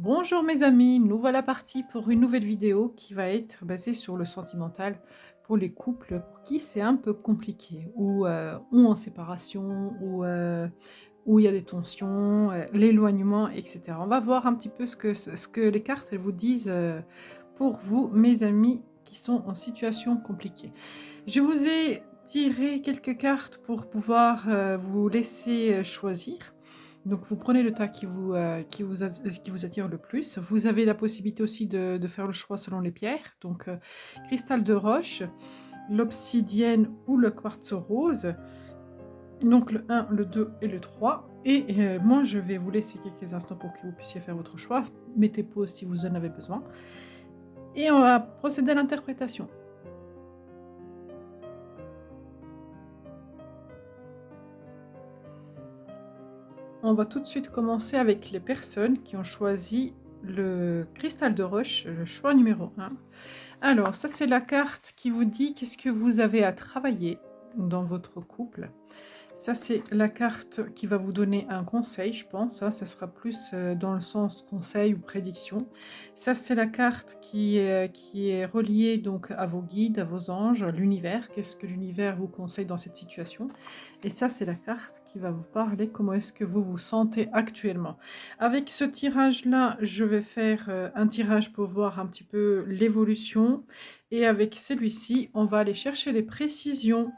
Bonjour mes amis, nous voilà partis pour une nouvelle vidéo qui va être basée sur le sentimental pour les couples pour qui c'est un peu compliqué, ou en séparation, où il y a des tensions, l'éloignement, etc. On va voir un petit peu ce que les cartes elles vous disent pour vous, mes amis, qui sont en situation compliquée. Je vous ai tiré quelques cartes pour pouvoir vous laisser choisir. Donc vous prenez le tas qui vous attire le plus. Vous avez la possibilité aussi de faire le choix selon les pierres. Donc cristal de roche, l'obsidienne ou le quartz rose. Donc le 1, le 2 et le 3. Et moi je vais vous laisser quelques instants pour que vous puissiez faire votre choix. Mettez pause si vous en avez besoin. Et on va procéder à l'interprétation. On va tout de suite commencer avec les personnes qui ont choisi le cristal de roche, le choix numéro 1. Alors, ça c'est la carte qui vous dit qu'est-ce que vous avez à travailler dans votre couple. Ça, c'est la carte qui va vous donner un conseil, je pense, hein. Ça sera plus dans le sens conseil ou prédiction. Ça, c'est la carte qui est reliée donc à vos guides, à vos anges, l'univers. Qu'est-ce que l'univers vous conseille dans cette situation? Et ça, c'est la carte qui va vous parler comment est-ce que vous vous sentez actuellement. Avec ce tirage-là, je vais faire un tirage pour voir un petit peu l'évolution. Et avec celui-ci, on va aller chercher les précisions.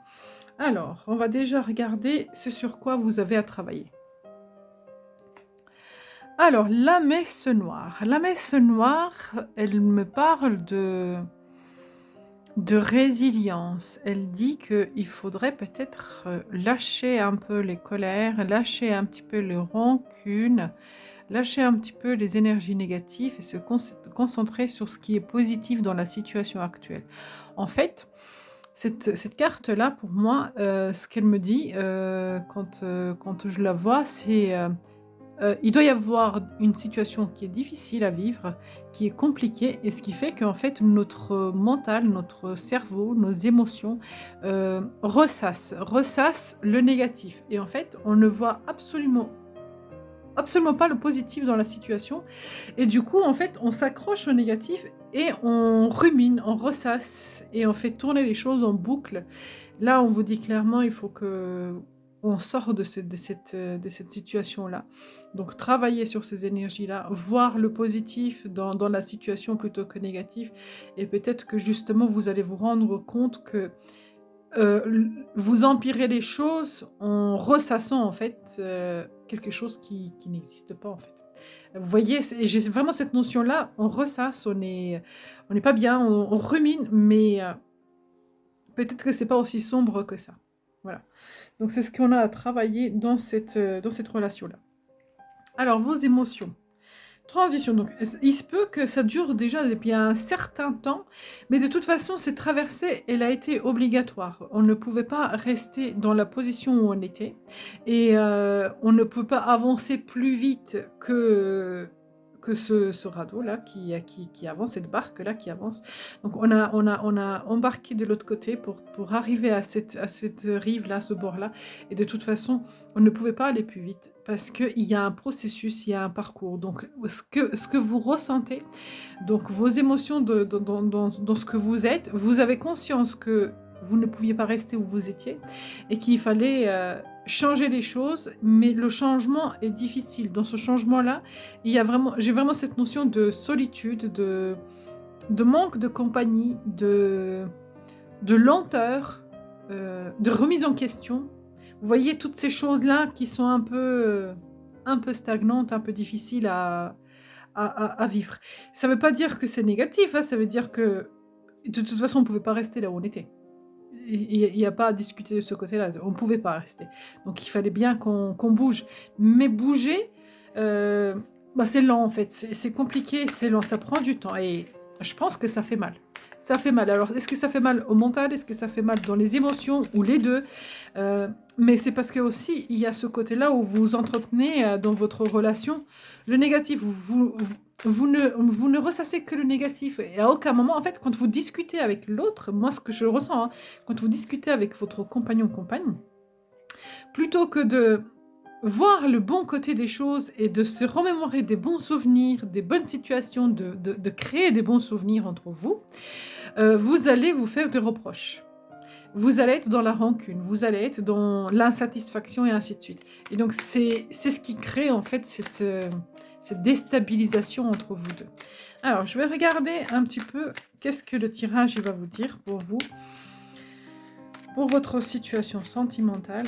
Alors, on va déjà regarder ce sur quoi vous avez à travailler. Alors, la messe noire. La messe noire, elle me parle de résilience. Elle dit qu'il faudrait peut-être lâcher un peu les colères, lâcher un petit peu les rancunes, lâcher un petit peu les énergies négatives et se concentrer sur ce qui est positif dans la situation actuelle. En fait, cette carte-là, pour moi, ce qu'elle me dit quand je la vois, c'est il doit y avoir une situation qui est difficile à vivre, qui est compliquée, et ce qui fait qu'en fait, notre mental, notre cerveau, nos émotions ressassent le négatif. Et en fait, on ne voit absolument pas le positif dans la situation. Et du coup, en fait, on s'accroche au négatif et on rumine, on ressasse et on fait tourner les choses en boucle. Là, on vous dit clairement, il faut que on sorte de cette situation-là. Donc, travailler sur ces énergies-là, voir le positif dans la situation plutôt que négatif. Et peut-être que justement, vous allez vous rendre compte que vous empirez les choses en ressassant en fait, quelque chose qui n'existe pas en fait. Vous voyez? J'ai vraiment cette notion-là, on ressasse, on est pas bien, on rumine, mais peut-être que c'est pas aussi sombre que ça. Voilà. Donc c'est ce qu'on a à travailler dans cette relation-là. Alors vos émotions. Transition, donc il se peut que ça dure déjà depuis un certain temps, mais de toute façon, cette traversée, elle a été obligatoire. On ne pouvait pas rester dans la position où on était et on ne peut pas avancer plus vite que ce radeau-là qui avance, cette barque-là qui avance. Donc on a embarqué de l'autre côté pour arriver à cette rive-là, ce bord-là, et de toute façon, on ne pouvait pas aller plus vite parce qu'il y a un processus, il y a un parcours. Donc ce que vous ressentez, donc vos émotions dans ce que vous êtes, vous avez conscience que vous ne pouviez pas rester où vous étiez et qu'il fallait changer les choses, mais le changement est difficile. Dans ce changement-là, j'ai vraiment cette notion de solitude, de manque de compagnie, de lenteur, de remise en question. Vous voyez toutes ces choses-là qui sont un peu stagnantes, un peu difficiles à vivre. Ça ne veut pas dire que c'est négatif, hein, ça veut dire que de toute façon, on ne pouvait pas rester là où on était. Il y a pas à discuter de ce côté-là, on ne pouvait pas rester. Donc il fallait bien qu'on bouge. Mais bouger, c'est lent en fait, c'est compliqué, c'est lent, ça prend du temps et je pense que ça fait mal. Ça fait mal. Alors, est-ce que ça fait mal au mental? Est-ce que ça fait mal dans les émotions? Ou les deux? Mais c'est parce que aussi il y a ce côté-là où vous entretenez dans votre relation le négatif. Vous ne ressassez que le négatif. Et à aucun moment, en fait, quand vous discutez avec l'autre, moi ce que je ressens, hein, quand vous discutez avec votre compagnon, compagne, plutôt que voir le bon côté des choses et de se remémorer des bons souvenirs, des bonnes situations, de créer des bons souvenirs entre vous, vous allez vous faire des reproches. Vous allez être dans la rancune, vous allez être dans l'insatisfaction et ainsi de suite. Et donc c'est ce qui crée en fait cette déstabilisation entre vous deux. Alors je vais regarder un petit peu qu'est-ce que le tirage il va vous dire pour vous, pour votre situation sentimentale.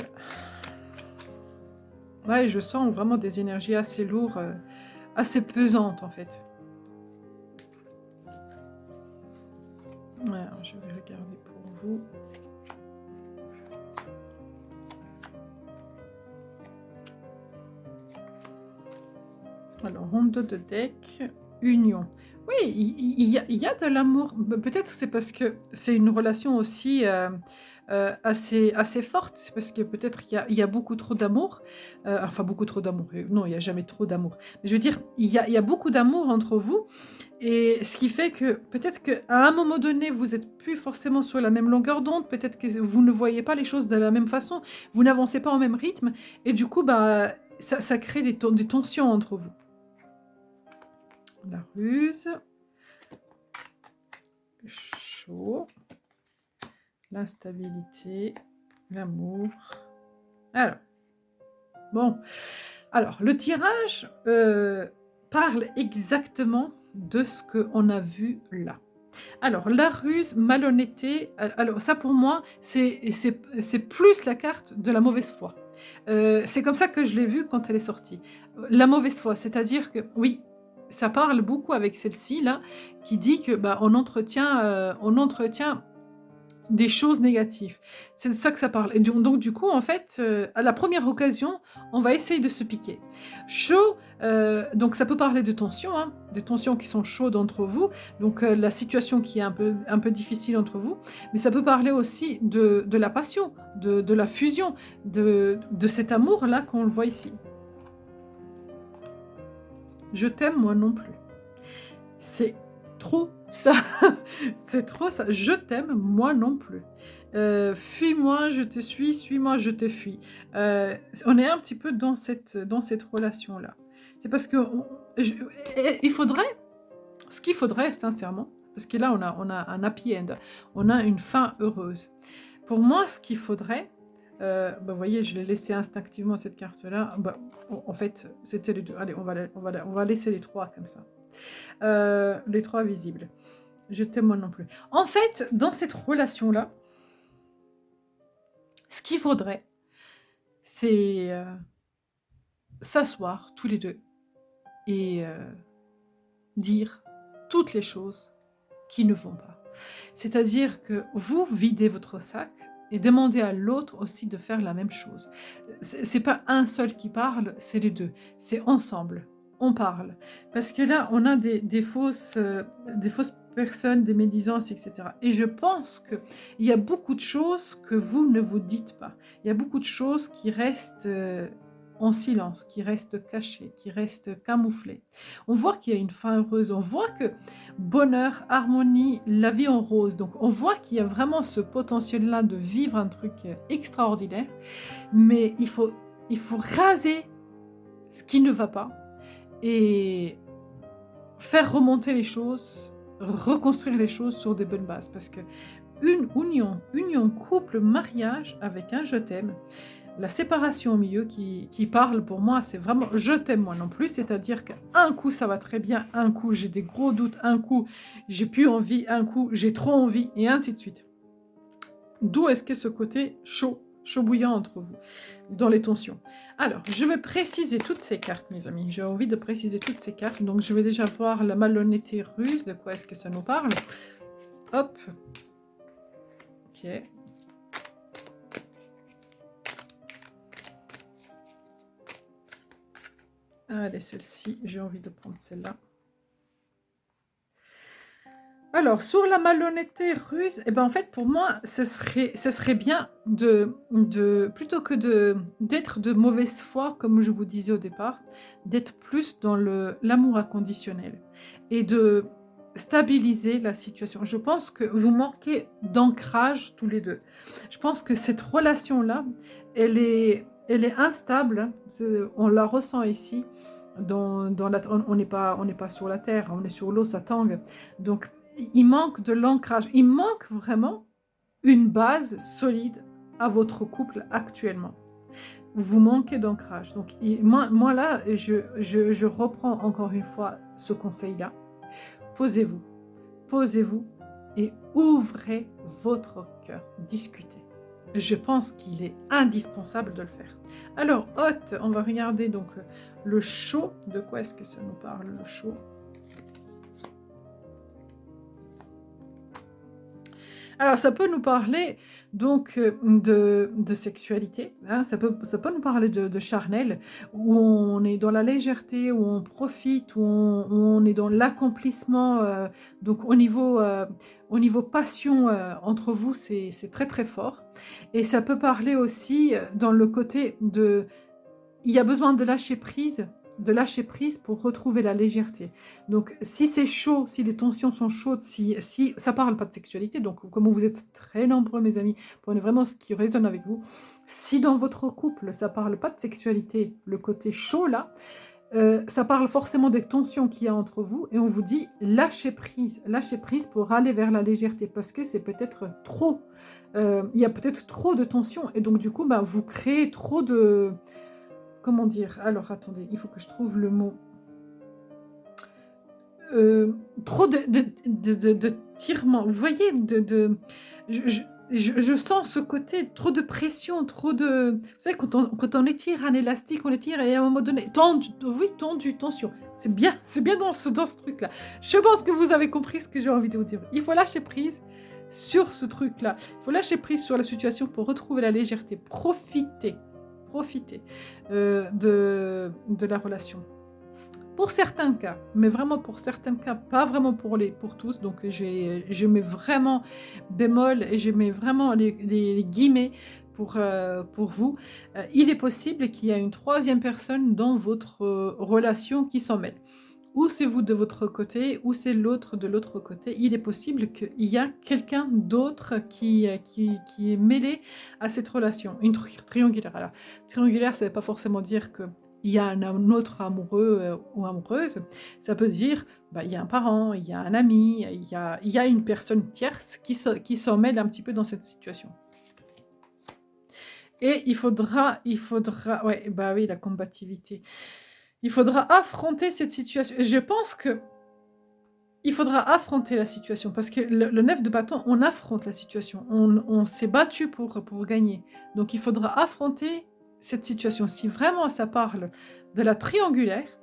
Ouais, je sens vraiment des énergies assez lourdes, assez pesantes en fait. Alors, je vais regarder pour vous. Alors, ronde de deck, union. Oui, il y a de l'amour. Peut-être c'est parce que c'est une relation aussi assez forte. C'est parce que peut-être il y a beaucoup trop d'amour. Enfin, beaucoup trop d'amour. Non, il n'y a jamais trop d'amour. Mais je veux dire, il y a beaucoup d'amour entre vous. Et ce qui fait que peut-être qu'à un moment donné, vous n'êtes plus forcément sur la même longueur d'onde. Peut-être que vous ne voyez pas les choses de la même façon. Vous n'avancez pas au même rythme. Et du coup, bah, ça crée des tensions entre vous. La ruse, le chaud, l'instabilité, l'amour. Alors, bon, alors le tirage parle exactement de ce qu'on a vu là. Alors, la ruse, malhonnêteté, alors ça pour moi, c'est plus la carte de la mauvaise foi. C'est comme ça que je l'ai vue quand elle est sortie. La mauvaise foi, c'est-à-dire que, oui, ça parle beaucoup avec celle-ci, là, qui dit que bah, on entretient des choses négatives. C'est de ça que ça parle. Et donc, du coup, en fait, à la première occasion, on va essayer de se piquer. Chaud, donc ça peut parler de tensions, hein, des tensions qui sont chaudes entre vous, donc la situation qui est un peu difficile entre vous, mais ça peut parler aussi de la passion, de la fusion, de cet amour-là qu'on le voit ici. Je t'aime, moi non plus. C'est trop ça. C'est trop ça. Je t'aime, moi non plus. Fuis-moi, je te suis-moi, je te fuis. On est un petit peu dans cette relation-là. C'est parce que il faudrait, ce qu'il faudrait sincèrement, parce que là on a un happy end, on a une fin heureuse. Pour moi, ce qu'il faudrait, bah, vous voyez, je l'ai laissé instinctivement cette carte-là. Bah, en fait, c'était les deux. Allez, on va laisser les trois comme ça. Les trois visibles. Je t'aime moi non plus. En fait, dans cette relation-là, ce qu'il faudrait, c'est s'asseoir tous les deux et dire toutes les choses qui ne vont pas. C'est-à-dire que vous videz votre sac et demandez à l'autre aussi de faire la même chose. C'est pas un seul qui parle, c'est les deux. C'est ensemble. On parle. Parce que là, on a des fausses personnes, des médisances, etc. Et je pense qu'il y a beaucoup de choses que vous ne vous dites pas. Il y a beaucoup de choses qui restent en silence, qui restent cachées, qui restent camouflées. On voit qu'il y a une fin heureuse. On voit que bonheur, harmonie, la vie en rose. Donc on voit qu'il y a vraiment ce potentiel-là de vivre un truc extraordinaire. Mais il faut raser ce qui ne va pas et faire remonter les choses, reconstruire les choses sur des bonnes bases. Parce que une union, couple, mariage avec un je t'aime, la séparation au milieu qui parle pour moi, c'est vraiment je t'aime moi non plus, c'est-à-dire qu'un coup ça va très bien, un coup j'ai des gros doutes, un coup j'ai plus envie, un coup j'ai trop envie, et ainsi de suite. D'où est-ce que ce côté chaud bouillant entre vous, dans les tensions. Alors, je vais préciser toutes ces cartes, mes amis. J'ai envie de préciser toutes ces cartes. Donc, je vais déjà voir la malhonnêteté ruse. De quoi est-ce que ça nous parle? Hop. Ok. Allez, celle-ci. J'ai envie de prendre celle-là. Alors, sur la malhonnêteté ruse, eh ben, en fait, pour moi, ce serait bien plutôt que d'être de mauvaise foi, comme je vous disais au départ, d'être plus dans l'amour inconditionnel et de stabiliser la situation. Je pense que vous manquez d'ancrage tous les deux. Je pense que cette relation-là, elle est elle est instable, on la ressent ici. On n'est pas sur la terre, on est sur l'eau, ça tangue. Donc, il manque de l'ancrage. Il manque vraiment une base solide à votre couple actuellement. Vous manquez d'ancrage. Donc, moi là, je reprends encore une fois ce conseil-là. Posez-vous, posez-vous et ouvrez votre cœur. Discutez. Je pense qu'il est indispensable de le faire. Alors, hôte, on va regarder donc le chaud. De quoi est-ce que ça nous parle, le chaud? Alors, ça peut nous parler donc de sexualité, hein, ça peut nous parler de charnel, où on est dans la légèreté, où on profite, où on est dans l'accomplissement. Donc, au niveau passion entre vous, c'est très très fort. Et ça peut parler aussi dans le côté de il y a besoin de lâcher prise pour retrouver la légèreté. Donc, si c'est chaud, si les tensions sont chaudes, si ça parle pas de sexualité, donc comme vous êtes très nombreux, mes amis, prenez vraiment ce qui résonne avec vous. Si dans votre couple, ça parle pas de sexualité, le côté chaud là, ça parle forcément des tensions qu'il y a entre vous et on vous dit lâchez prise pour aller vers la légèreté parce que c'est peut-être trop, il y a peut-être trop de tensions et donc du coup, bah, vous créez trop de... Comment dire? Alors, attendez, il faut que je trouve le mot. Trop de tirement. Vous voyez, je sens ce côté, trop de pression, trop de... Vous savez, quand on étire un élastique, on étire et à un moment donné, tendu, oui, tendu, tension. C'est bien dans ce truc-là. Je pense que vous avez compris ce que j'ai envie de vous dire. Il faut lâcher prise sur ce truc-là. Il faut lâcher prise sur la situation pour retrouver la légèreté. Profitez de la relation. Pour certains cas, mais vraiment pour certains cas, pas vraiment pour tous, donc je mets vraiment bémol et je mets vraiment les guillemets pour vous. Il est possible qu'il y ait une troisième personne dans votre relation qui s'en mêle. Ou c'est vous de votre côté, ou c'est l'autre de l'autre côté. Il est possible qu'il y a quelqu'un d'autre qui est mêlé à cette relation. Une triangulaire. Alors, triangulaire, ça ne veut pas forcément dire qu'il y a un autre amoureux ou amoureuse. Ça peut dire, bah, il y a un parent, il y a un ami, il y a une personne tierce qui s'en mêle un petit peu dans cette situation. Et il faudra, ouais, bah oui, la combativité. Il faudra affronter cette situation. Je pense que il faudra affronter la situation parce que le 9 de bâton, on affronte la situation. On s'est battu pour gagner. Donc, il faudra affronter cette situation. Si vraiment ça parle de la triangulaire,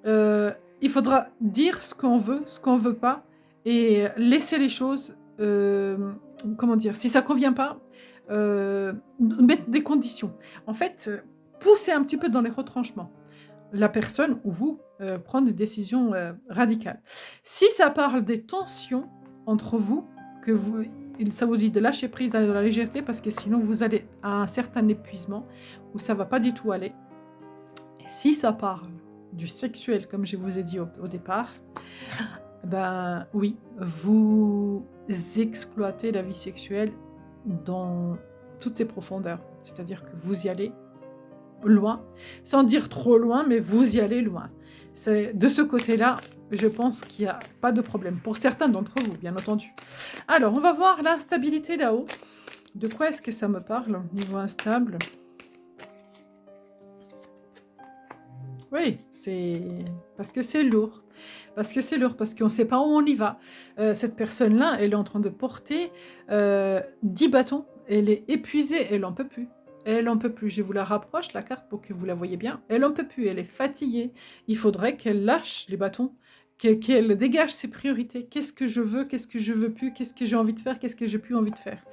il faudra dire ce qu'on veut pas et laisser les choses, comment dire, si ça convient pas, mettre des conditions. En fait, pousser un petit peu dans les retranchements. La personne ou vous prendre des décisions radicales. Si ça parle des tensions entre vous, ça vous dit de lâcher prise, d'aller dans la légèreté, parce que sinon vous allez à un certain épuisement où ça va pas du tout aller. Et si ça parle du sexuel, comme je vous ai dit au départ, ben oui, vous exploitez la vie sexuelle dans toutes ses profondeurs. C'est-à-dire que vous y allez loin, sans dire trop loin, mais vous y allez loin. De ce côté-là, je pense qu'il n'y a pas de problème. Pour certains d'entre vous, bien entendu. Alors, on va voir l'instabilité là-haut. De quoi est-ce que ça me parle, niveau instable? Oui, c'est parce que c'est lourd. Parce qu'on ne sait pas où on y va. Cette personne-là, elle est en train de porter 10 bâtons. Elle est épuisée, elle n'en peut plus. Elle n'en peut plus. Je vous la rapproche, la carte, pour que vous la voyez bien. Elle n'en peut plus, elle est fatiguée. Il faudrait qu'elle lâche les bâtons, qu'elle dégage ses priorités. Qu'est-ce que je veux plus, qu'est-ce que j'ai envie de faire, qu'est-ce que j'ai plus envie de faire.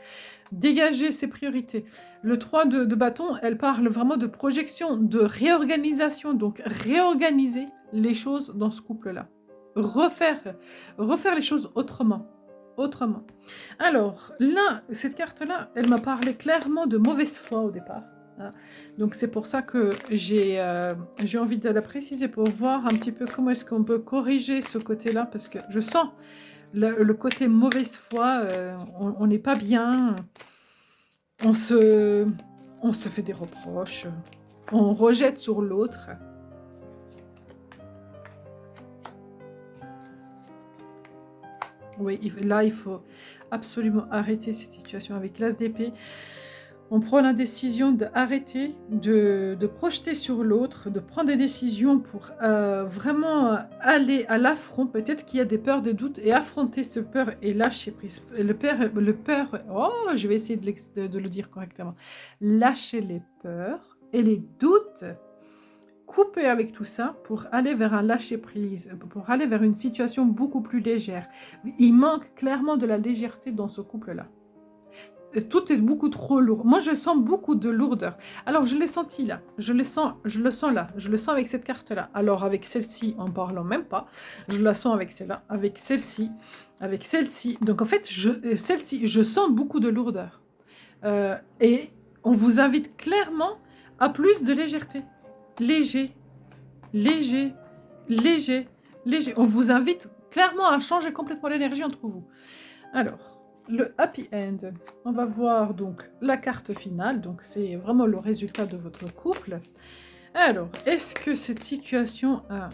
Dégager ses priorités. Le 3 de bâton, elle parle vraiment de projection, de réorganisation. Donc, réorganiser les choses dans ce couple-là. Refaire les choses autrement. Alors, là, cette carte-là, elle m'a parlé clairement de mauvaise foi au départ. Hein. Donc, c'est pour ça que j'ai envie de la préciser pour voir un petit peu comment est-ce qu'on peut corriger ce côté-là, parce que je sens le côté mauvaise foi, on n'est pas bien, on se on se fait des reproches, on rejette sur l'autre. Oui, là, il faut absolument arrêter cette situation avec l'As d'épée. On prend la décision d'arrêter de projeter sur l'autre, de prendre des décisions pour vraiment aller à l'affront. Peut-être qu'il y a des peurs, des doutes, et affronter ce peur et lâcher prise. Je vais essayer de le dire correctement. Lâcher les peurs et les doutes, couper avec tout ça pour aller vers un lâcher-prise, pour aller vers une situation beaucoup plus légère. Il manque clairement de la légèreté dans ce couple-là. Tout est beaucoup trop lourd. Moi, je sens beaucoup de lourdeur. Alors, je l'ai senti là. Je le sens là. Je le sens avec cette carte-là. Alors, avec celle-ci, en parlant même pas. Je la sens avec celle-là, avec celle-ci, avec celle-ci. Donc, en fait, celle-ci, je sens beaucoup de lourdeur. Et on vous invite clairement à plus de légèreté. Léger, léger, léger, léger. On vous invite clairement à changer complètement l'énergie entre vous. Alors, le happy end, on va voir donc la carte finale, donc c'est vraiment le résultat de votre couple. Alors, est-ce que cette situation a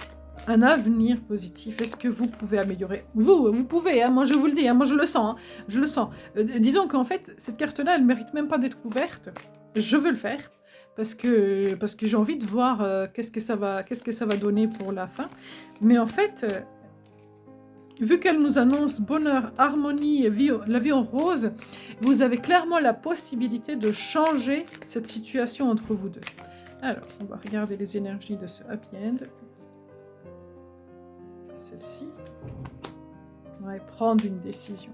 un avenir positif? Est-ce que vous pouvez améliorer? Vous pouvez, hein, moi je vous le dis, hein, moi je le sens, hein, je le sens. Disons qu'en fait, cette carte-là, elle ne mérite même pas d'être ouverte. Je veux le faire. Parce que j'ai envie de voir qu'est-ce que ça va donner pour la fin. Mais en fait, vu qu'elle nous annonce bonheur, harmonie et la vie en rose, vous avez clairement la possibilité de changer cette situation entre vous deux. Alors, on va regarder les énergies de ce happy end. Celle-ci. On va prendre une décision.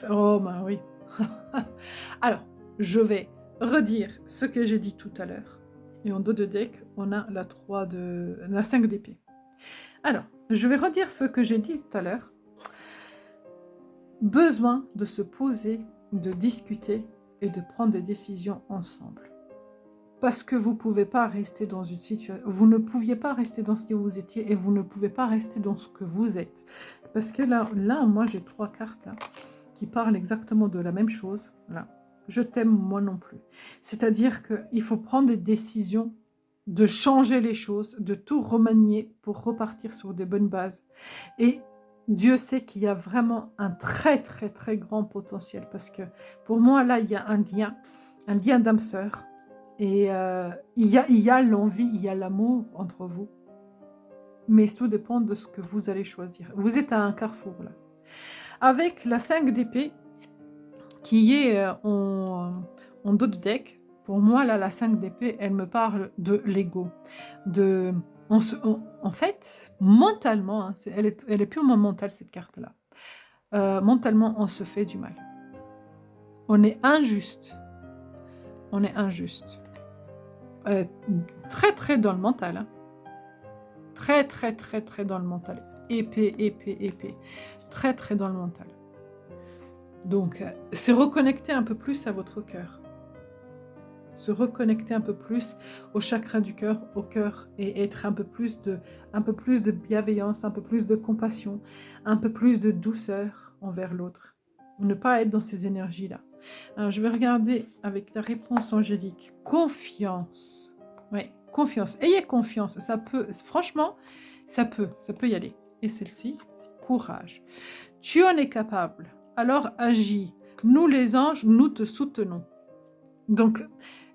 Oh, ben oui. Alors, je vais redire ce que j'ai dit tout à l'heure. Et en dos de deck, on a la 5 d'épée. Alors, je vais redire ce que j'ai dit tout à l'heure. Besoin de se poser, de discuter et de prendre des décisions ensemble. Parce que vous ne pouvez pas rester dans une situation... Vous ne pouviez pas rester dans ce que vous étiez et vous ne pouvez pas rester dans ce que vous êtes. Parce que là moi, j'ai 3 cartes là, qui parlent exactement de la même chose. Là. Je t'aime, moi non plus. C'est-à-dire qu'il faut prendre des décisions, de changer les choses, de tout remanier pour repartir sur des bonnes bases. Et Dieu sait qu'il y a vraiment un très très très grand potentiel. Parce que pour moi, là, il y a un lien d'âme sœur. Et il y a l'envie, il y a l'amour entre vous. Mais tout dépend de ce que vous allez choisir. Vous êtes à un carrefour là. Avec la 5 d'épée, qui est en dos de deck, pour moi, là, la 5 d'épée, elle me parle de l'ego. En fait, mentalement, hein, elle est purement mentale, cette carte-là. Mentalement, on se fait du mal. On est injuste. On est injuste. Très, très dans le mental. Hein. Très, très, très, très dans le mental. Épée, épée, épée. Très, très dans le mental. Donc, c'est reconnecter un peu plus à votre cœur. Se reconnecter un peu plus au chakra du cœur, au cœur, et être un peu plus de bienveillance, un peu plus de compassion, un peu plus de douceur envers l'autre. Ne pas être dans ces énergies-là. Alors, je vais regarder avec la réponse angélique. Confiance. Oui, confiance. Ayez confiance. Ça peut, franchement, ça peut y aller. Et celle-ci, courage. Tu en es capable. Alors agis. Nous les anges, nous te soutenons. Donc,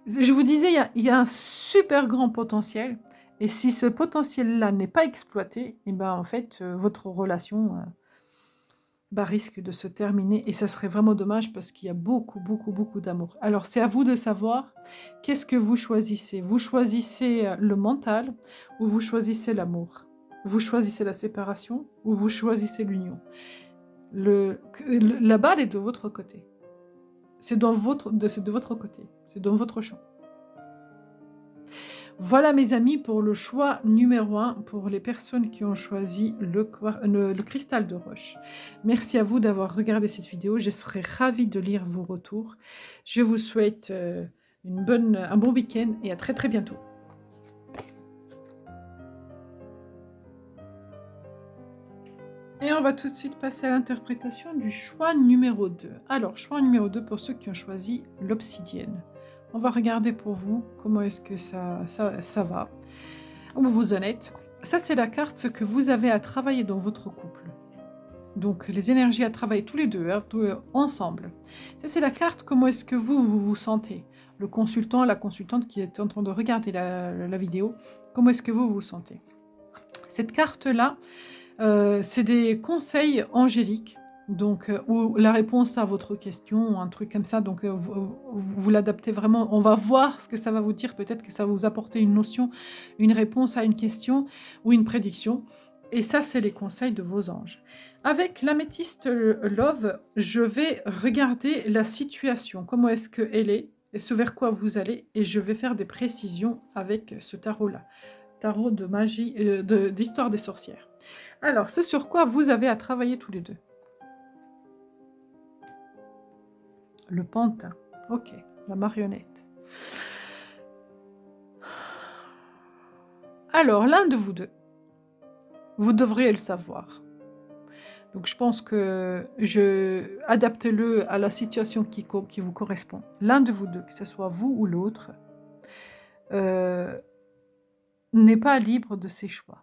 je vous disais, il y a un super grand potentiel. Et si ce potentiel-là n'est pas exploité, et ben en fait, votre relation risque de se terminer. Et ça serait vraiment dommage parce qu'il y a beaucoup, beaucoup, beaucoup d'amour. Alors, c'est à vous de savoir qu'est-ce que vous choisissez. Vous choisissez le mental ou vous choisissez l'amour. Vous choisissez la séparation ou vous choisissez l'union. La balle est de votre côté. C'est de votre côté. C'est dans votre champ. Voilà mes amis pour le choix numéro 1 pour les personnes qui ont choisi le cristal de roche. Merci à vous d'avoir regardé cette vidéo. Je serai ravie de lire vos retours. Je vous souhaite un bon week-end et à très très bientôt. Et on va tout de suite passer à l'interprétation du choix numéro 2. Alors, choix numéro 2 pour ceux qui ont choisi l'obsidienne. On va regarder pour vous comment est-ce que ça va. Où vous en êtes. Ça, c'est la carte ce que vous avez à travailler dans votre couple. Donc, les énergies à travailler tous les deux, hein, ensemble. Ça, c'est la carte comment est-ce que vous sentez. Le consultant, la consultante qui est en train de regarder la vidéo, comment est-ce que vous vous sentez. Cette carte-là, c'est des conseils angéliques. Donc, ou la réponse à votre question, un truc comme ça. Donc, vous l'adaptez vraiment. On va voir ce que ça va vous dire. Peut-être que ça va vous apporter une notion, une réponse à une question ou une prédiction. Et ça, c'est les conseils de vos anges. Avec l'améthyste Love, je vais regarder la situation. Comment est-ce qu'elle est, et ce vers quoi vous allez. Et je vais faire des précisions avec ce tarot-là. Tarot de magie, d'histoire des sorcières. Alors, ce sur quoi vous avez à travailler tous les deux. Le pantin. Ok, la marionnette. Alors, l'un de vous deux, vous devriez le savoir. Donc, je pense que adaptez-le à la situation qui vous correspond. L'un de vous deux, que ce soit vous ou l'autre, n'est pas libre de ses choix.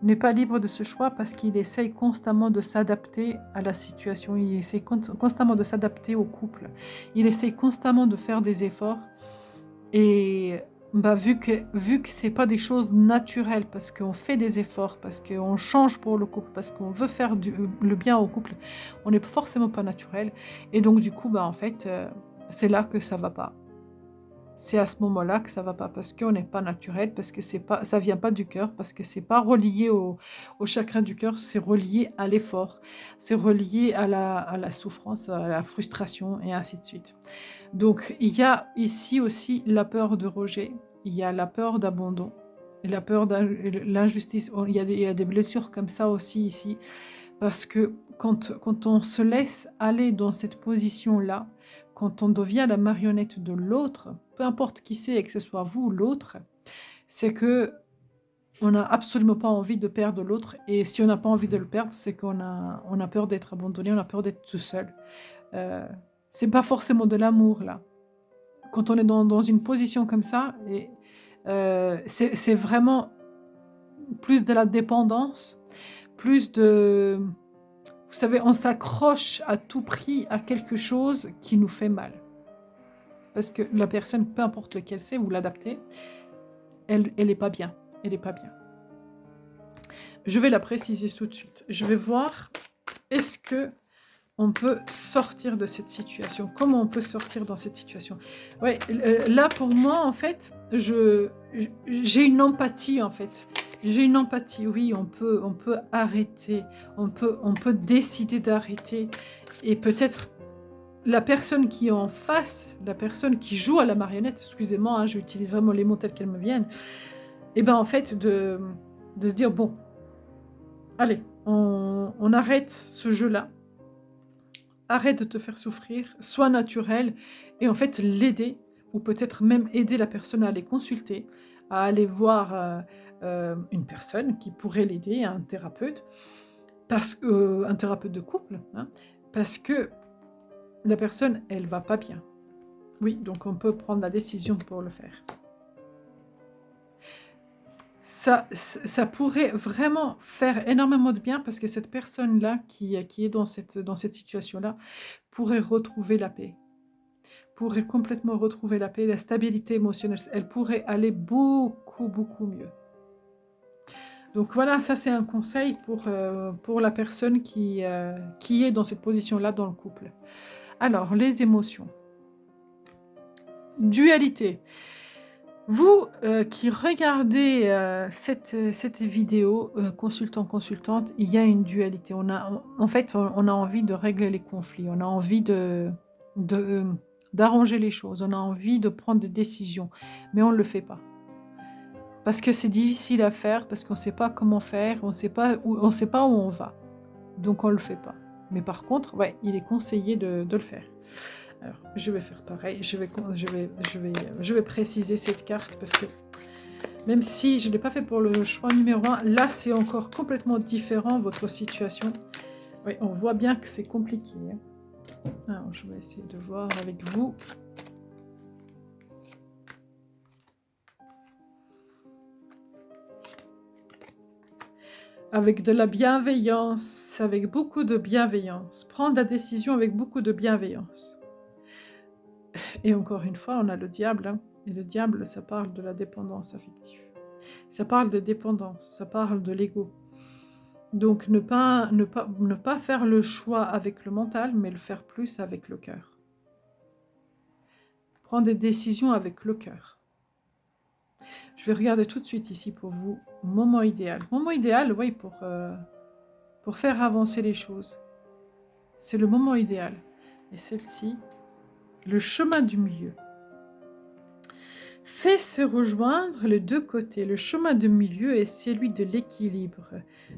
N'est pas libre de ce choix parce qu'il essaye constamment de s'adapter à la situation, il essaye constamment de s'adapter au couple, il essaye constamment de faire des efforts et vu que c'est pas des choses naturelles, parce qu'on fait des efforts, parce qu'on change pour le couple, parce qu'on veut faire le bien au couple, on n'est forcément pas naturel et donc du coup en fait c'est là que ça va pas. C'est à ce moment-là que ça va pas, parce qu'on n'est pas naturel, parce que ça vient pas du cœur, parce que c'est pas relié au chakra du cœur, c'est relié à l'effort, c'est relié à la souffrance, à la frustration et ainsi de suite. Donc il y a ici aussi la peur de rejet, il y a la peur d'abandon, et la peur de l'injustice, il y a des blessures comme ça aussi ici, parce que quand on se laisse aller dans cette position-là, quand on devient la marionnette de l'autre, peu importe qui c'est, et que ce soit vous ou l'autre, c'est que on n'a absolument pas envie de perdre l'autre. Et si on n'a pas envie de le perdre, c'est qu'on a peur d'être abandonné, on a peur d'être tout seul. C'est pas forcément de l'amour, là. Quand on est dans une position comme ça, c'est vraiment plus de la dépendance, plus de... Vous savez, on s'accroche à tout prix à quelque chose qui nous fait mal. Parce que la personne, peu importe lequel c'est, vous l'adaptez, elle n'est pas bien. Elle n'est pas bien. Je vais la préciser tout de suite. Je vais voir, est-ce que on peut sortir de cette situation? Comment on peut sortir dans cette situation? Ouais, là, pour moi, en fait, j'ai une empathie, en fait. J'ai une empathie, oui, on peut arrêter, on peut décider d'arrêter. Et peut-être la personne qui est en face, la personne qui joue à la marionnette, excusez-moi, hein, j'utilise vraiment les mots tels qu'elles me viennent, et bien en fait de se dire, bon, allez, on arrête ce jeu-là, arrête de te faire souffrir, sois naturel, et en fait l'aider, ou peut-être même aider la personne à aller consulter, à aller voir une personne qui pourrait l'aider, un thérapeute, un thérapeute de couple, hein, parce que la personne, elle va pas bien. Oui, donc on peut prendre la décision pour le faire. Ça pourrait vraiment faire énormément de bien, parce que cette personne-là qui est dans cette situation-là pourrait retrouver la paix, pourrait complètement retrouver la paix, la stabilité émotionnelle. Elle pourrait aller beaucoup, beaucoup mieux. Donc voilà, ça c'est un conseil pour la personne qui est dans cette position-là dans le couple. Alors, les émotions. Dualité. Vous qui regardez cette vidéo, consultant-consultante, il y a une dualité. En fait, on a envie de régler les conflits, on a envie d'arranger les choses, on a envie de prendre des décisions, mais on ne le fait pas. Parce que c'est difficile à faire, parce qu'on ne sait pas comment faire, on ne sait pas où on va. Donc on ne le fait pas. Mais par contre, ouais, il est conseillé de le faire. Alors, je vais faire pareil, je vais préciser cette carte, parce que même si je ne l'ai pas fait pour le choix numéro 1, là c'est encore complètement différent votre situation. Oui, on voit bien que c'est compliqué. Alors, je vais essayer de voir avec vous. avec de la bienveillance, avec beaucoup de bienveillance. Prendre la décision avec beaucoup de bienveillance. Et encore une fois, on a le diable, hein. Et le diable, ça parle de la dépendance affective. Ça parle de dépendance, ça parle de l'ego. Donc ne pas faire le choix avec le mental, mais le faire plus avec le cœur. Prendre des décisions avec le cœur. Je vais regarder tout de suite ici pour vous, moment idéal. Moment idéal, oui, pour faire avancer les choses. C'est le moment idéal. Et celle-ci, le chemin du milieu. Fait se rejoindre les deux côtés. Le chemin du milieu est celui de l'équilibre,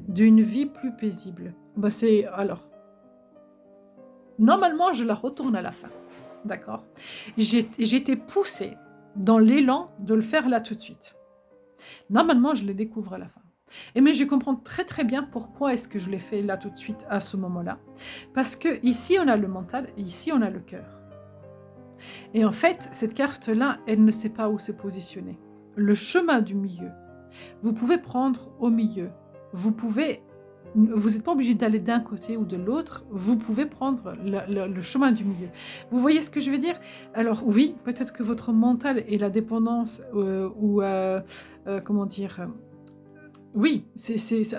d'une vie plus paisible. Bah alors, normalement, je la retourne à la fin. D'accord? J'étais poussée dans l'élan de le faire là tout de suite. Normalement, je le découvre à la fin. Mais je comprends très très bien pourquoi est-ce que je l'ai fait là tout de suite à ce moment-là. Parce que ici, on a le mental et ici, on a le cœur. Et en fait, cette carte-là, elle ne sait pas où se positionner. Le chemin du milieu, vous pouvez prendre au milieu. Vous n'êtes pas obligé d'aller d'un côté ou de l'autre, vous pouvez prendre le chemin du milieu. Vous voyez ce que je veux dire? Alors oui, peut-être que votre mental et la dépendance comment dire, oui,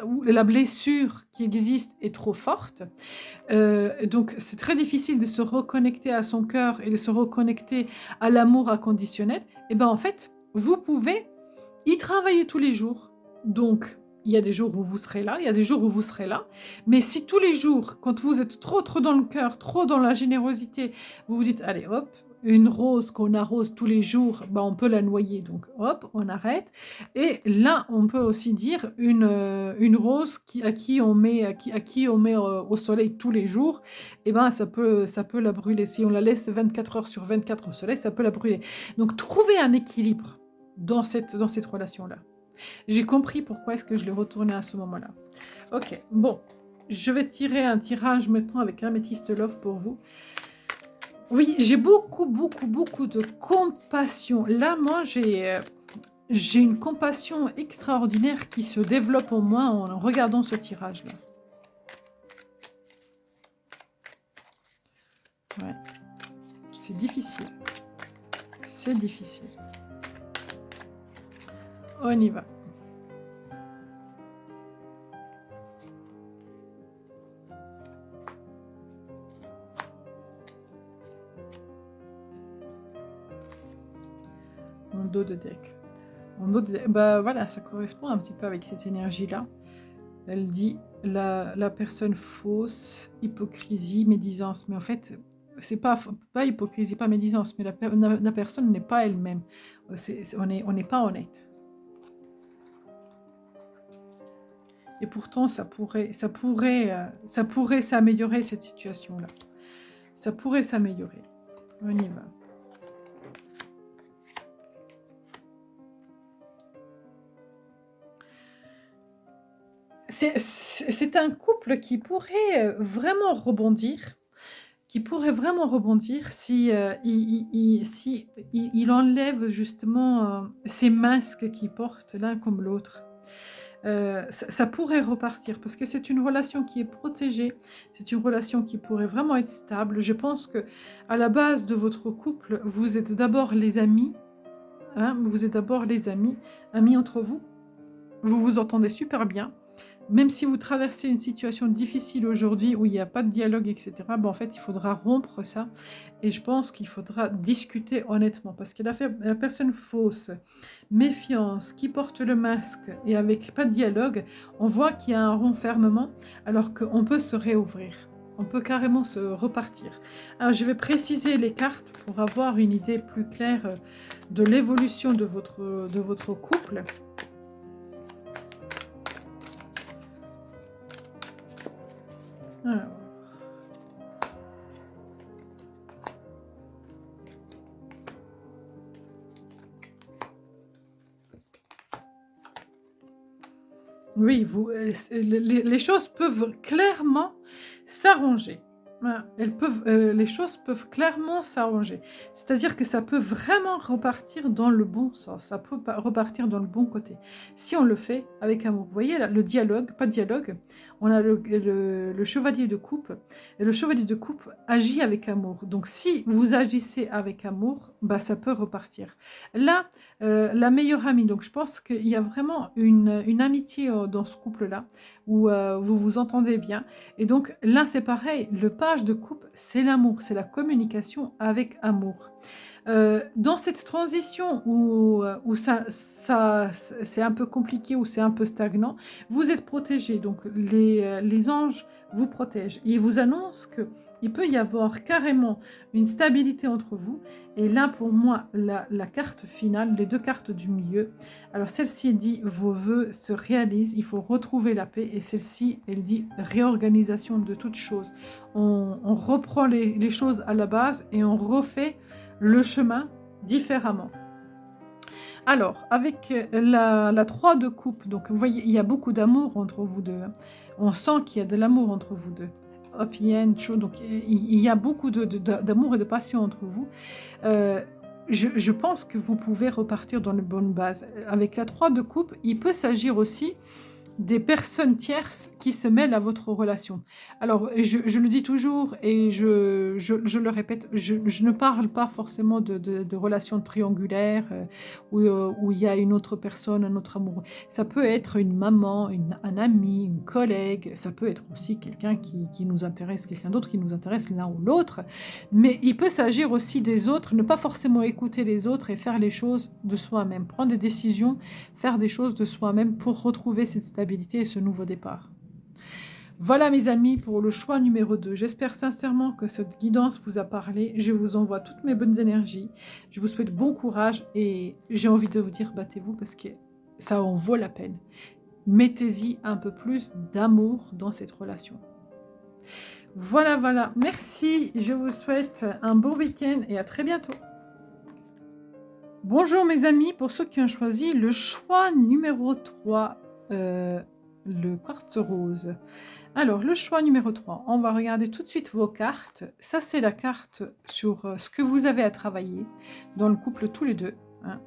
ou la blessure qui existe est trop forte. Donc c'est très difficile de se reconnecter à son cœur et de se reconnecter à l'amour inconditionnel. Et bien en fait, vous pouvez y travailler tous les jours. Donc il y a des jours où vous serez là, il y a des jours où vous serez là. Mais si tous les jours, quand vous êtes trop dans le cœur, trop dans la générosité, vous vous dites, allez hop, une rose qu'on arrose tous les jours, ben on peut la noyer, donc hop, on arrête. Et là, on peut aussi dire une rose à qui on met au soleil tous les jours, et ben ça peut la brûler. Si on la laisse 24 heures sur 24 au soleil, ça peut la brûler. Donc trouver un équilibre dans cette relation-là. J'ai compris pourquoi est-ce que je l'ai retourné à ce moment-là. Ok, bon, je vais tirer un tirage maintenant avec Amethyst Love pour vous. Oui, j'ai beaucoup de compassion. Là, moi, j'ai une compassion extraordinaire qui se développe en moi en regardant ce tirage-là. Ouais, c'est difficile. C'est difficile. On y va. Mon dos de deck. Bah voilà, ça correspond un petit peu avec cette énergie-là. Elle dit la personne fausse, hypocrisie, médisance. Mais en fait, c'est pas hypocrisie, pas médisance, mais la personne n'est pas elle-même. On n'est pas honnête. Et pourtant, ça pourrait s'améliorer cette situation-là. Ça pourrait s'améliorer. On y va. C'est un couple qui pourrait vraiment rebondir, si il enlève justement ces masques qu'ils portent l'un comme l'autre. Ça pourrait repartir parce que c'est une relation qui est protégée, c'est une relation qui pourrait vraiment être stable. Je pense que à la base de votre couple, vous êtes d'abord les amis, hein, vous êtes d'abord les amis entre vous. Vous vous entendez super bien. Même si vous traversez une situation difficile aujourd'hui où il n'y a pas de dialogue, etc., ben en fait, il faudra rompre ça. Et je pense qu'il faudra discuter honnêtement. Parce que la personne fausse, méfiance, qui porte le masque et avec pas de dialogue, on voit qu'il y a un renfermement alors qu'on peut se réouvrir. On peut carrément se repartir. Alors, je vais préciser les cartes pour avoir une idée plus claire de l'évolution de votre couple. Alors. Oui, les choses peuvent clairement s'arranger. Les choses peuvent clairement s'arranger. C'est-à-dire que ça peut vraiment repartir dans le bon sens, ça peut repartir dans le bon côté. Si on le fait avec amour. Vous voyez, là, le dialogue, pas de dialogue, on a le chevalier de coupe, et le chevalier de coupe agit avec amour. Donc si vous agissez avec amour, bah, ça peut repartir. Là, la meilleure amie, donc je pense qu'il y a vraiment une amitié dans ce couple-là, où vous vous entendez bien. Et donc là, c'est pareil, le page de coupe, c'est l'amour, c'est la communication avec amour. Dans cette transition où c'est un peu compliqué, où c'est un peu stagnant, vous êtes protégés. Donc les anges vous protègent. Ils vous annoncent qu'il peut y avoir carrément une stabilité entre vous. Et là, pour moi, la carte finale, les deux cartes du milieu, alors celle-ci, elle dit vos vœux se réalisent, il faut retrouver la paix. Et celle-ci, elle dit réorganisation de toutes choses. On reprend les choses à la base et on refait le chemin différemment. Alors, avec la 3 de coupe, donc vous voyez, il y a beaucoup d'amour entre vous deux. On sent qu'il y a de l'amour entre vous deux. Hop, il y a une chose, donc il y a beaucoup d'amour et de passion entre vous. Je pense que vous pouvez repartir dans de bonnes bases. Avec la 3 de coupe, il peut s'agir aussi des personnes tierces qui se mêlent à votre relation. Alors, je le dis toujours et je le répète, je ne parle pas forcément de relations triangulaires où il y a une autre personne, un autre amoureux. Ça peut être une maman, un ami, une collègue, ça peut être aussi quelqu'un qui nous intéresse, quelqu'un d'autre qui nous intéresse l'un ou l'autre, mais il peut s'agir aussi des autres, ne pas forcément écouter les autres et faire les choses de soi-même, prendre des décisions, faire des choses de soi-même pour retrouver cette stabilité et ce nouveau départ. Voilà mes amis pour le choix numéro 2. J'espère sincèrement que cette guidance vous a parlé. Je vous envoie toutes mes bonnes énergies. Je vous souhaite bon courage et j'ai envie de vous dire battez-vous parce que ça en vaut la peine. Mettez-y un peu plus d'amour dans cette relation. Voilà. Merci. Je vous souhaite un bon week-end et à très bientôt. Bonjour mes amis, pour ceux qui ont choisi le choix numéro 3, le quartz rose. Alors, le choix numéro 3, on va regarder tout de suite vos cartes. Ça, c'est la carte sur ce que vous avez à travailler dans le couple tous les deux, hein,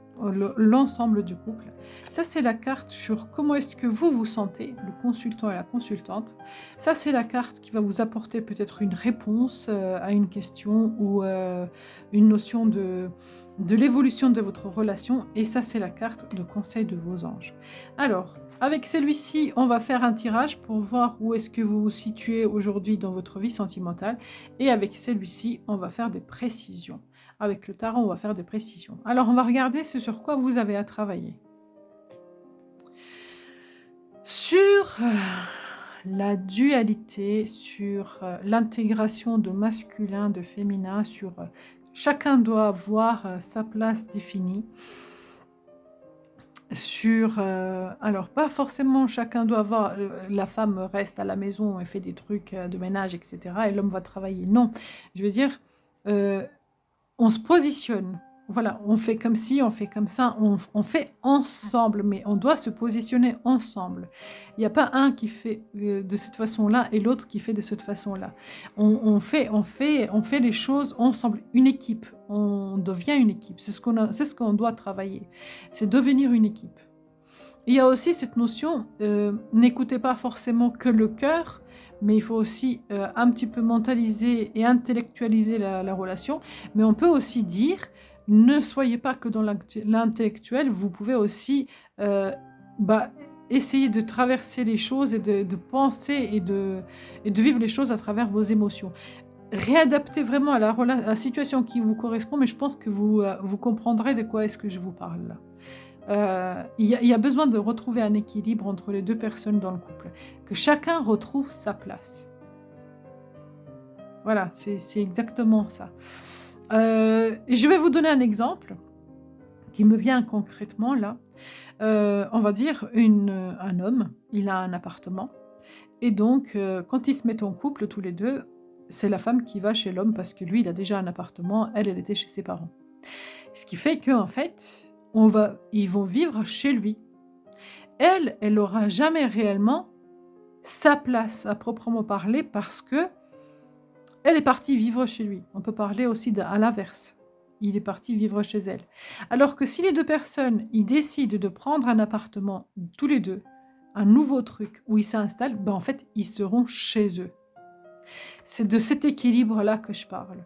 l'ensemble du couple. Ça, c'est la carte sur comment est-ce que vous vous sentez, le consultant et la consultante. Ça, c'est la carte qui va vous apporter peut-être une réponse à une question ou une notion de l'évolution de votre relation. Et ça, c'est la carte de conseil de vos anges. Alors, avec celui-ci, on va faire un tirage pour voir où est-ce que vous vous situez aujourd'hui dans votre vie sentimentale. Et avec celui-ci, on va faire des précisions. Avec le tarot, on va faire des précisions. Alors, on va regarder ce sur quoi vous avez à travailler. Sur la dualité, sur l'intégration de masculin, de féminin, sur chacun doit avoir sa place définie. Alors pas forcément chacun doit avoir, la femme reste à la maison et fait des trucs de ménage, etc. et l'homme va travailler. Non, je veux dire, on se positionne. Voilà, on fait comme ci, on fait comme ça, on fait ensemble, mais on doit se positionner ensemble. Il n'y a pas un qui fait de cette façon-là et l'autre qui fait de cette façon-là. On fait les choses ensemble, une équipe. On devient une équipe. C'est ce qu'on doit travailler. C'est devenir une équipe. Il y a aussi cette notion, n'écoutez pas forcément que le cœur, mais il faut aussi un petit peu mentaliser et intellectualiser la relation. Mais on peut aussi dire, ne soyez pas que dans l'intellectuel, vous pouvez aussi essayer de traverser les choses et de penser et de vivre les choses à travers vos émotions. Réadaptez vraiment à la situation qui vous correspond, mais je pense que vous comprendrez de quoi est-ce que je vous parle là. Il y a besoin de retrouver un équilibre entre les deux personnes dans le couple, que chacun retrouve sa place. Voilà, c'est exactement ça. Je vais vous donner un exemple qui me vient concrètement là. On va dire un homme, il a un appartement et donc quand ils se mettent en couple tous les deux, c'est la femme qui va chez l'homme parce que lui, il a déjà un appartement, elle était chez ses parents. Ce qui fait qu'en fait, ils vont vivre chez lui. Elle n'aura jamais réellement sa place à proprement parler parce que elle est partie vivre chez lui. On peut parler aussi à l'inverse. Il est parti vivre chez elle. Alors que si les deux personnes, ils décident de prendre un appartement, tous les deux, un nouveau truc, où ils s'installent, ben en fait, ils seront chez eux. C'est de cet équilibre-là que je parle.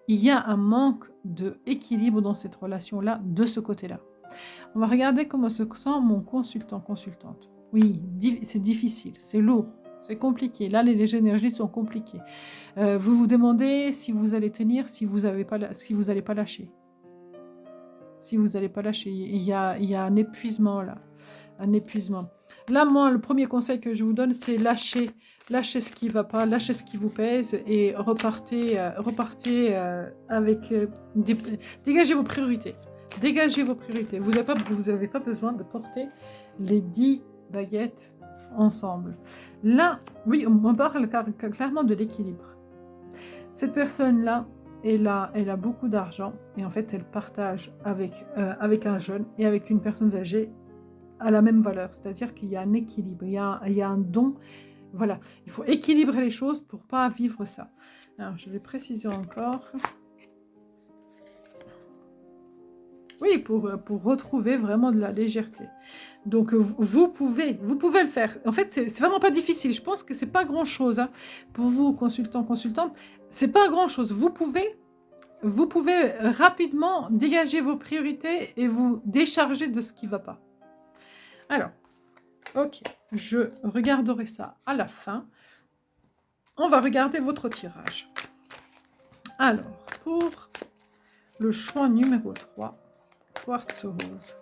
Il y a un manque d'équilibre dans cette relation-là, de ce côté-là. On va regarder comment se sent mon consultante. Oui, c'est difficile, c'est lourd, c'est compliqué. Là, les énergies sont compliquées. Vous vous demandez si vous allez tenir, si vous n'allez pas lâcher. Si vous n'allez pas lâcher, il y a un épuisement là. Un épuisement. Là, moi, le premier conseil que je vous donne, c'est lâcher ce qui ne va pas, lâcher ce qui vous pèse et repartez avec... dégagez vos priorités. Dégagez vos priorités. Vous n'avez pas besoin de porter les 10 baguettes ensemble. Là, oui, on parle clairement de l'équilibre. Cette personne-là, elle a beaucoup d'argent et en fait, elle partage avec un jeune et avec une personne âgée à la même valeur. C'est-à-dire qu'il y a un équilibre, il y a un don. Voilà, il faut équilibrer les choses pour ne pas vivre ça. Alors, je vais préciser encore. Oui, pour retrouver vraiment de la légèreté. Donc, vous pouvez le faire. En fait, c'est vraiment pas difficile. Je pense que c'est pas grand-chose. Hein. Pour vous, consultante, c'est pas grand-chose. Vous pouvez rapidement dégager vos priorités et vous décharger de ce qui ne va pas. Alors, ok, je regarderai ça à la fin. On va regarder votre tirage. Alors, pour le choix numéro 3, quartz rose.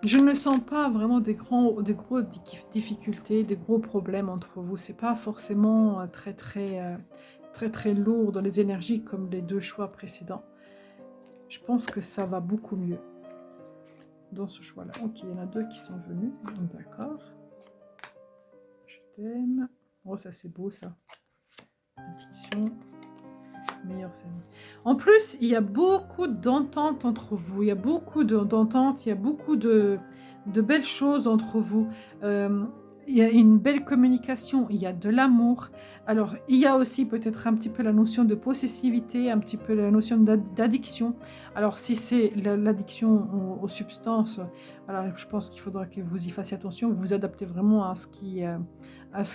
Je ne sens pas vraiment des grosses difficultés, des gros problèmes entre vous. C'est pas forcément très lourd dans les énergies comme les 2 choix précédents. Je pense que ça va beaucoup mieux dans ce choix-là. Ok, il y en a 2 qui sont venus. D'accord. Je t'aime. Oh, ça c'est beau ça. Intuition. Meilleure scène. En plus, il y a beaucoup d'entente entre vous. Il y a beaucoup d'entente. Il y a beaucoup de belles choses entre vous. Il y a une belle communication. Il y a de l'amour. Alors, il y a aussi peut-être un petit peu la notion de possessivité, un petit peu la notion d'addiction. Alors, si c'est l'addiction aux substances, voilà, je pense qu'il faudra que vous y fassiez attention. Vous vous adaptez vraiment à ce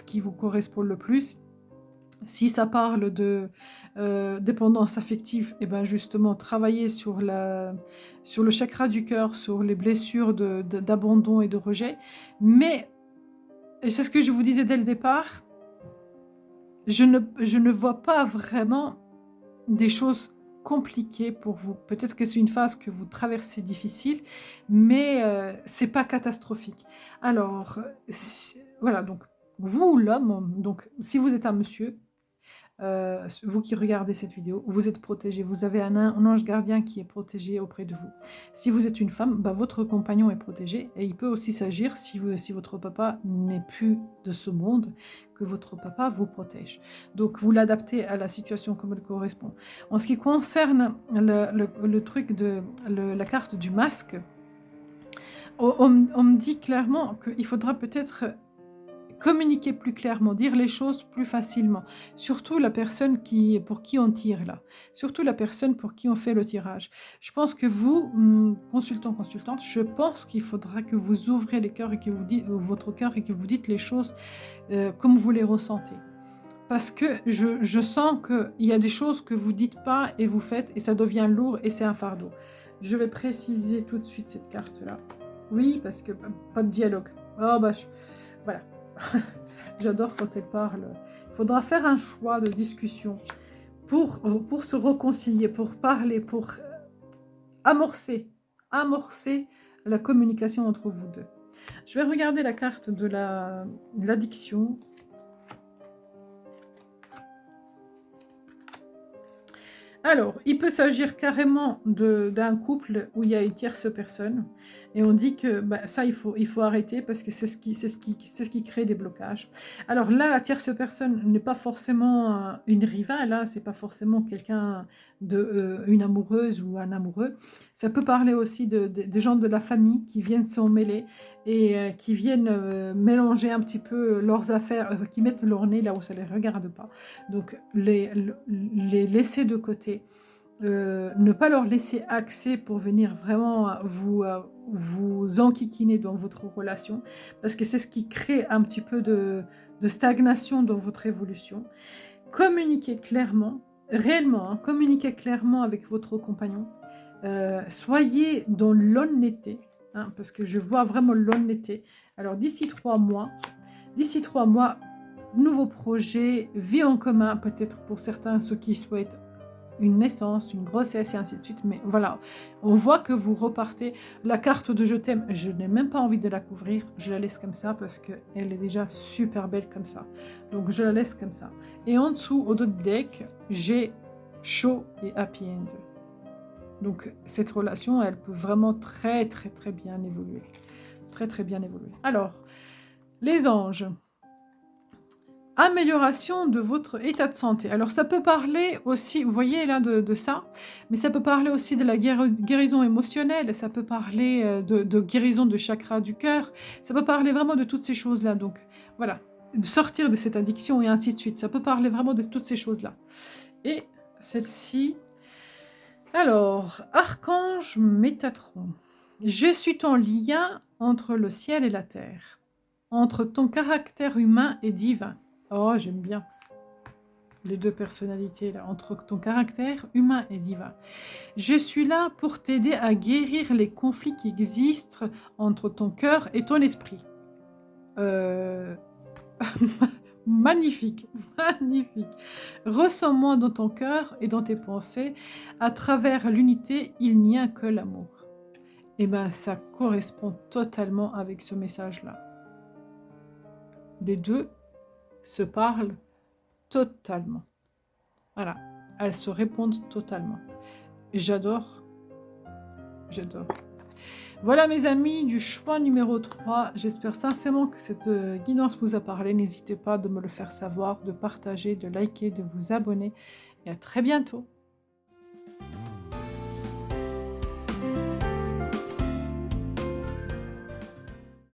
qui vous correspond le plus. Si ça parle de dépendance affective, et ben justement, travailler sur le chakra du cœur, sur les blessures d'abandon et de rejet. Mais, et c'est ce que je vous disais dès le départ, je ne vois pas vraiment des choses compliquées pour vous. Peut-être que c'est une phase que vous traversez difficile, mais c'est pas catastrophique. Alors, voilà, donc vous, l'homme, donc si vous êtes un monsieur, vous qui regardez cette vidéo, vous êtes protégé, vous avez un ange gardien qui est protégé auprès de vous. Si vous êtes une femme, bah, votre compagnon est protégé et il peut aussi s'agir, si votre papa n'est plus de ce monde, que votre papa vous protège. Donc vous l'adaptez à la situation comme elle correspond. En ce qui concerne le truc de la carte du masque, on me dit clairement qu'il faudra peut-être communiquer plus clairement, dire les choses plus facilement. Surtout la personne pour qui on tire là. Surtout la personne pour qui on fait le tirage. Je pense que vous, consultante, je pense qu'il faudra que vous ouvrez les cœurs et que vous dites, votre cœur et que vous dites les choses comme vous les ressentez. Parce que je sens qu'il y a des choses que vous dites pas et vous faites et ça devient lourd et c'est un fardeau. Je vais préciser tout de suite cette carte-là. Oui, parce que pas de dialogue. Oh bah, voilà. J'adore quand elle parle. Il faudra faire un choix de discussion pour se réconcilier, pour parler, pour amorcer la communication entre vous deux. Je vais regarder la carte de l'addiction. Alors, il peut s'agir carrément d'un couple où il y a une tierce personne et on dit que bah, ça, il faut arrêter parce que c'est ce qui crée des blocages. Alors là, la tierce personne n'est pas forcément une rivale, hein, c'est pas forcément quelqu'un une amoureuse ou un amoureux. Ça peut parler aussi des gens de la famille qui viennent s'en mêler et qui viennent mélanger un petit peu leurs affaires, qui mettent leur nez là où ça ne les regarde pas. Donc, les laisser de côté, ne pas leur laisser accès pour venir vraiment vous enquiquiner dans votre relation, parce que c'est ce qui crée un petit peu de stagnation dans votre évolution. Communiquez clairement, réellement, hein, communiquez clairement avec votre compagnon. Soyez dans l'honnêteté, hein, parce que je vois vraiment l'honnêteté. Alors, d'ici 3 mois, nouveau projet, vie en commun, peut-être pour certains, ceux qui souhaitent une naissance, une grossesse et ainsi de suite. Mais voilà, on voit que vous repartez. La carte de je t'aime, je n'ai même pas envie de la couvrir. Je la laisse comme ça parce qu'elle est déjà super belle comme ça. Donc je la laisse comme ça. Et en dessous, au dos de deck, j'ai show et happy end. Donc cette relation, elle peut vraiment très très très bien évoluer. Très très bien évoluer. Alors, les anges. Amélioration de votre état de santé. Alors ça peut parler aussi, vous voyez là de ça, mais ça peut parler aussi de la guérison émotionnelle, ça peut parler de guérison de chakra du cœur, ça peut parler vraiment de toutes ces choses-là. Donc voilà, de sortir de cette addiction et ainsi de suite. Ça peut parler vraiment de toutes ces choses-là. Et celle-ci, alors, Archange Métatron. Je suis ton lien entre le ciel et la terre, entre ton caractère humain et divin. Oh, j'aime bien les deux personnalités là, entre ton caractère humain et divin. Je suis là pour t'aider à guérir les conflits qui existent entre ton cœur et ton esprit. Magnifique, magnifique. Ressens-moi dans ton cœur et dans tes pensées. À travers l'unité, il n'y a que l'amour. Et bien, ça correspond totalement avec ce message-là. Les deux se parlent totalement. Voilà, elles se répondent totalement. J'adore, j'adore. Voilà mes amis du choix numéro 3. J'espère sincèrement que cette guidance vous a parlé. N'hésitez pas de me le faire savoir, de partager, de liker, de vous abonner. Et à très bientôt.